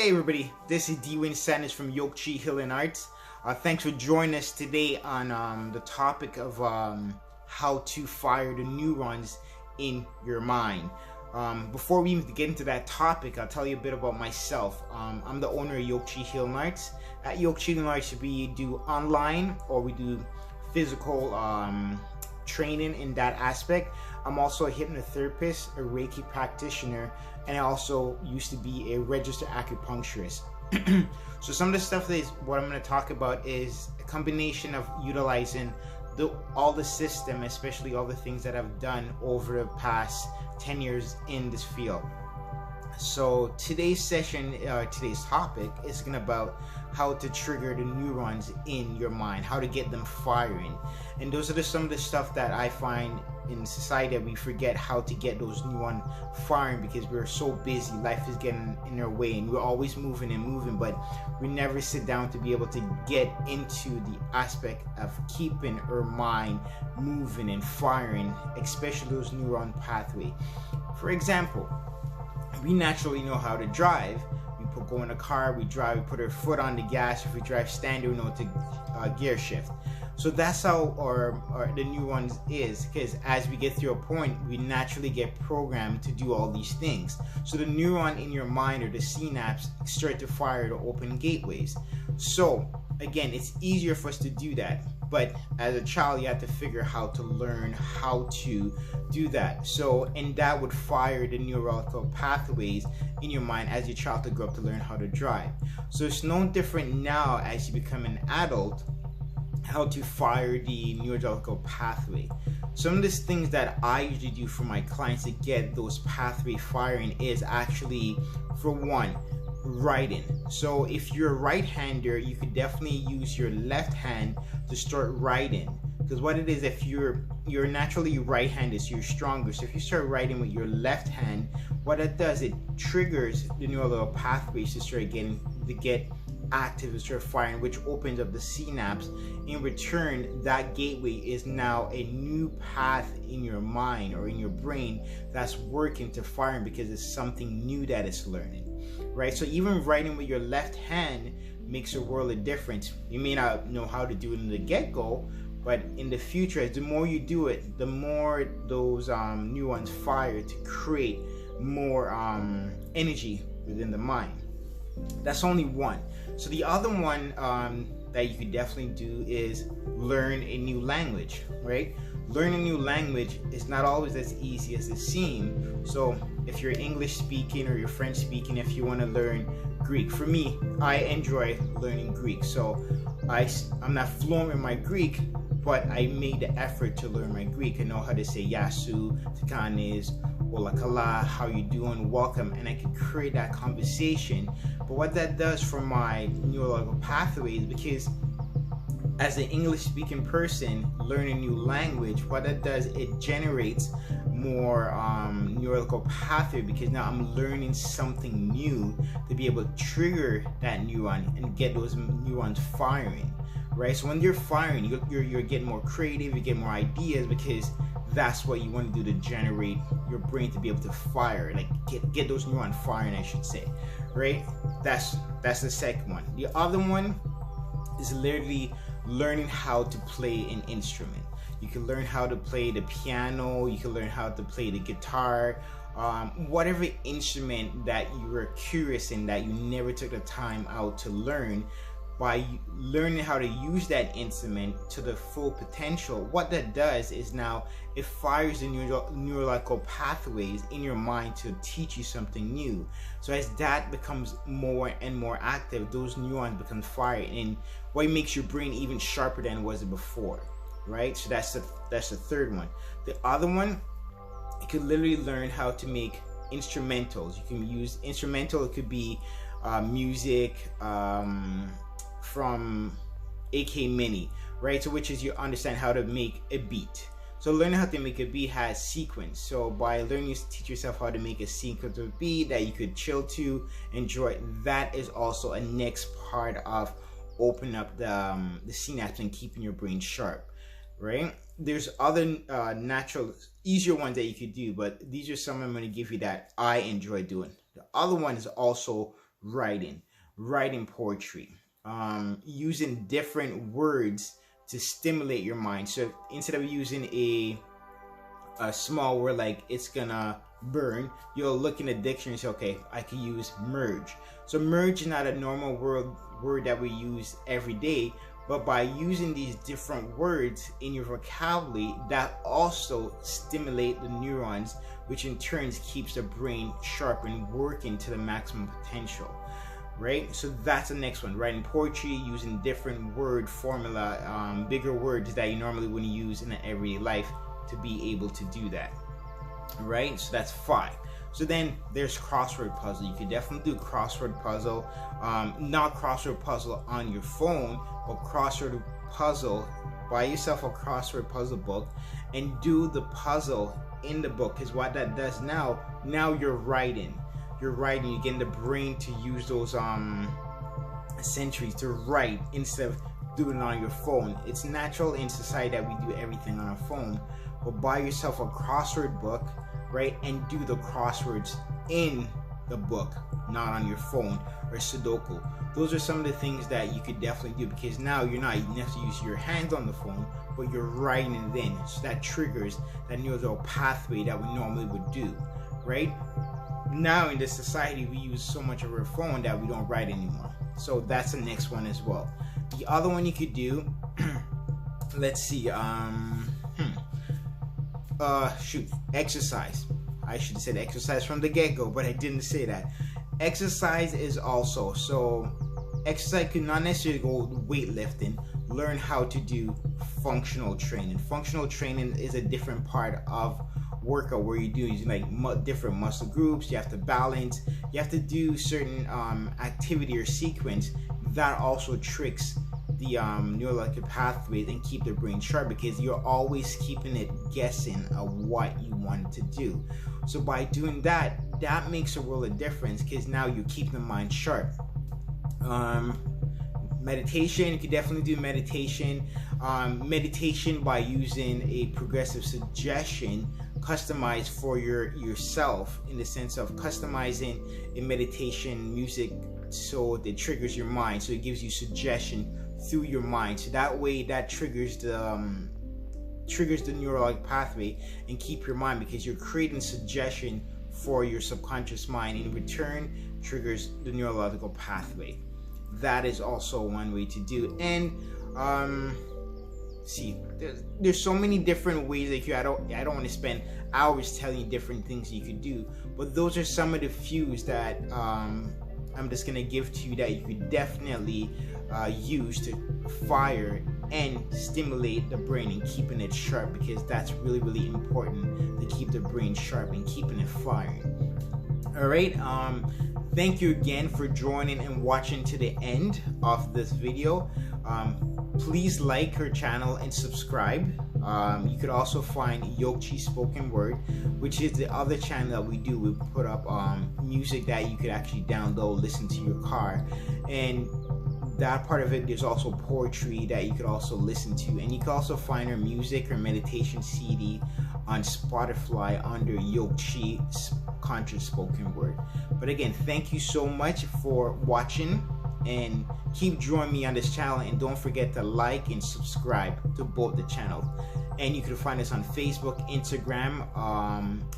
Hey everybody, this is Dwayne Sanders from Yoke-Chi Healing Arts. Thanks for joining us today on the topic of how to fire the neurons in your mind. Before we even get into that topic, I'll tell you a bit about myself. I'm the owner of Yoke-Chi Healing Arts. At Yoke-Chi Healing Arts, we do online or we do physical training in that aspect. I'm also a hypnotherapist, a Reiki practitioner, and I also used to be a registered acupuncturist. So some of the stuff that is what I'm going to talk about is a combination of utilizing all the system, especially all the things that I've done over the past 10 years in this field. So today's session, today's topic is going to about how to trigger the neurons in your mind, how to get them firing. And those are some of the stuff that I find in society that we forget how to get those neurons firing because we're so busy, life is getting in our way and we're always moving, but we never sit down to be able to get into the aspect of keeping our mind moving and firing, especially those neuron pathway. For example, we naturally know how to drive. We go in a car, we drive, we put our foot on the gas. If we drive standard, we know to gear shift. So that's how the neurons is, because as we get through a point, we naturally get programmed to do all these things. So the neuron in your mind, or the synapse, start to fire to open gateways. So again, it's easier for us to do that. But as a child, you have to figure out how to learn how to do that. So, and that would fire the neurological pathways in your mind as your child to grow up to learn how to drive. So it's no different now as you become an adult, how to fire the neurological pathway. Some of the things that I usually do for my clients to get those pathway firing is actually, for one, writing. So if you're a right-hander, you could definitely use your left hand to start writing, because what it is, if you're naturally right-handed, so you're stronger, so if you start writing with your left hand, what it does, it triggers the neural pathways to start get active and start firing, which opens up the synapse. In return, that gateway is now a new path in your mind or in your brain that's working to firing because it's something new that it's learning, right? So even writing with your left hand makes a world of difference. You may not know how to do it in the get-go, but in the future, as the more you do it, the more those neurons fire to create more energy within the mind. That's only one. So the other one that you could definitely do is learn a new language, right? Learning a new language is not always as easy as it seems. So if you're English speaking or you're French speaking, if you want to learn Greek, for me, I enjoy learning Greek. So I'm not fluent in my Greek, but I made the effort to learn my Greek. I know how to say Yasu, Takanis, Olakala, how you doing, welcome, and I can create that conversation. But what that does for my neurological pathways, because as an English speaking person learning a new language, what that does, it generates more neurological pathway, because now I'm learning something new to be able to trigger that neuron and get those neurons firing, right? So when you're firing, you're getting more creative, you get more ideas, because that's what you want to do to generate your brain to be able to fire, like get those neurons firing, I should say, right? That's the second one. The other one is literally learning how to play an instrument. You can learn how to play the piano, you can learn how to play the guitar, whatever instrument that you were curious in that you never took the time out to learn. By learning how to use that instrument to the full potential, what that does is now it fires the neurological pathways in your mind to teach you something new. So as that becomes more and more active, those neurons become fired, and what makes your brain even sharper than it was before, right? So that's the third one. The other one, you could literally learn how to make instrumentals. You can use instrumental. It could be music from AK Mini, right? So which is you understand how to make a beat. So learning how to make a beat has sequence. So by learning to teach yourself how to make a sequence of beat that you could chill to, enjoy, that is also a next part of opening up the synapse and keeping your brain sharp, right? There's other natural, easier ones that you could do, but these are some I'm going to give you that I enjoy doing. The other one is also writing poetry, using different words to stimulate your mind. So instead of using a small word like it's gonna burn, you'll look in the dictionary and say, okay, I can use merge. So merge is not a normal word that we use every day, but by using these different words in your vocabulary, that also stimulate the neurons, which in turn keeps the brain sharp and working to the maximum potential. Right? So that's the next one, writing poetry using different word formula, bigger words that you normally wouldn't use in an everyday life to be able to do that. Right? So that's 5. So then there's crossword puzzle. You could definitely do crossword puzzle, not crossword puzzle on your phone, but crossword puzzle. Buy yourself a crossword puzzle book and do the puzzle in the book, because what that does now you're writing, you're getting the brain to use those centuries to write instead of doing it on your phone. It's natural in society that we do everything on our phone, but buy yourself a crossword book, right, and do the crosswords in the book, not on your phone or Sudoku. Those are some of the things that you could definitely do, because now you're not necessarily using your hands on the phone, but you're writing it in. So that triggers that neural pathway that we normally would do, right? Now in this society, we use so much of our phone that we don't write anymore. So that's the next one as well. The other one you could do, let's see, exercise. I should have said exercise from the get-go, but I didn't say that. Exercise is also, so exercise could not necessarily go weightlifting. Learn how to do functional training. Functional training is a different part of workout where you do using like different muscle groups. You have to balance, you have to do certain activity or sequence that also tricks the neurological pathways and keep the brain sharp, because you're always keeping it guessing of what you want to do. So by doing that makes a world of difference, because now you keep the mind sharp. Meditation, you can definitely do meditation. Meditation by using a progressive suggestion customized for yourself, in the sense of customizing a meditation music so that triggers your mind, so it gives you suggestion through your mind, so that way that triggers the neurologic pathway and keep your mind, because you're creating suggestion for your subconscious mind, and in return triggers the neurological pathway. That is also one way to do. And see, there's so many different ways that I don't want to spend hours telling you different things you could do, but those are some of the few that I'm just gonna give to you that you could definitely use to fire and stimulate the brain and keeping it sharp, because that's really, really important to keep the brain sharp and keeping it firing. All right, thank you again for joining and watching to the end of this video. Please like her channel and subscribe. You could also find Yokchi Spoken Word, which is the other channel that we do. We put up music that you could actually download, listen to your car, and that part of it, there's also poetry that you could also listen to. And you can also find her music, her meditation CD on Spotify under Yokchi Conscious Spoken Word. But again, thank you so much for watching, and keep joining me on this channel, and don't forget to like and subscribe to both the channels. And you can find us on Facebook, Instagram,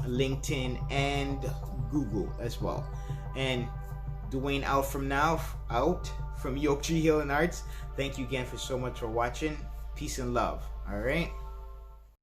LinkedIn, and Google as well. And Dwayne out from Yokchi Healing Arts. Thank you again for so much for watching. Peace and love. All right.